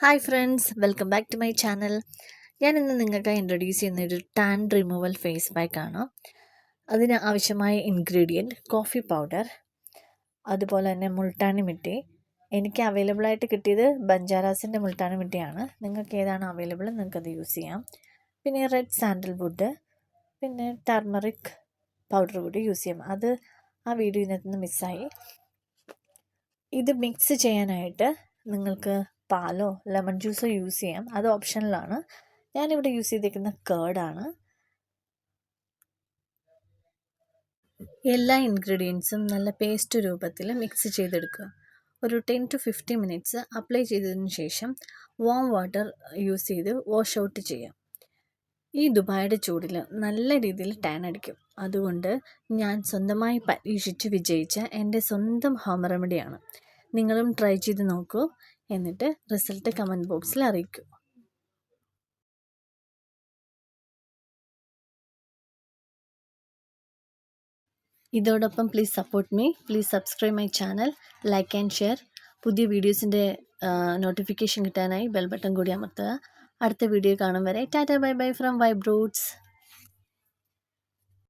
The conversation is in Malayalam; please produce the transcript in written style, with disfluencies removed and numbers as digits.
Hi friends, welcome back to my channel. ഞാൻ ഇന്ന് നിങ്ങൾക്ക് ഇൻട്രൊഡ്യൂസ് ചെയ്യുന്ന ഒരു ടാൻ റിമൂവൽ ഫേസ് പാക്കാണ്. അതിന് ആവശ്യമായ ഇൻഗ്രീഡിയൻറ്റ് കോഫി പൗഡർ, അതുപോലെ തന്നെ മുൾട്ടാനി മിട്ടി. എനിക്ക് അവൈലബിൾ ആയിട്ട് കിട്ടിയത് ബഞ്ചാറാസിൻ്റെ മുൾട്ടാനി മിട്ടിയാണ്. നിങ്ങൾക്ക് ഏതാണ് അവൈലബിൾ നിങ്ങൾക്കത് യൂസ് ചെയ്യാം. പിന്നെ റെഡ് സാൻഡൽവുഡ്, പിന്നെ ടർമറിക് പൗഡർ കൂടി യൂസ് ചെയ്യാം. അത് ആ വീഡിയോ ഇതിനകത്ത് നിന്ന് മിസ്സായി. ഇത് മിക്സ് ചെയ്യാനായിട്ട് നിങ്ങൾക്ക് പാലോ ലെമൺ ജ്യൂസോ യൂസ് ചെയ്യാം. അത് ഓപ്ഷനിലാണ്. ഞാനിവിടെ യൂസ് ചെയ്തിരിക്കുന്ന കേർഡാണ്. എല്ലാ ഇൻഗ്രീഡിയൻസും നല്ല പേസ്റ്റ് രൂപത്തിൽ മിക്സ് ചെയ്തെടുക്കുക. ഒരു 10 to 15 മിനിറ്റ്സ് അപ്ലൈ ചെയ്തതിന് ശേഷം വാം വാട്ടർ യൂസ് ചെയ്ത് വാഷ് ഔട്ട് ചെയ്യാം. ഈ ദുബായിയുടെ ചൂടിൽ നല്ല രീതിയിൽ ടാൻ അടിക്കും. അതുകൊണ്ട് ഞാൻ സ്വന്തമായി പരീക്ഷിച്ച് വിജയിച്ച എൻ്റെ സ്വന്തം ഹോം റെമഡിയാണ്. നിങ്ങളും ട്രൈ ചെയ്ത് നോക്കൂ. എന്നിട്ട് റിസൾട്ട് കമൻറ്റ് ബോക്സിൽ അറിയിക്കൂ. ഇതോടൊപ്പം please support me, please subscribe my channel, like and share. പുതിയ വീഡിയോസിൻ്റെ നോട്ടിഫിക്കേഷൻ കിട്ടാനായി ബെൽ ബട്ടൺ കൂടി അമർത്തുക. അടുത്ത വീഡിയോ കാണും വരെ ടാറ്റ ബൈ ബൈ ഫ്രം വൈബ്രൂട്ട്സ്.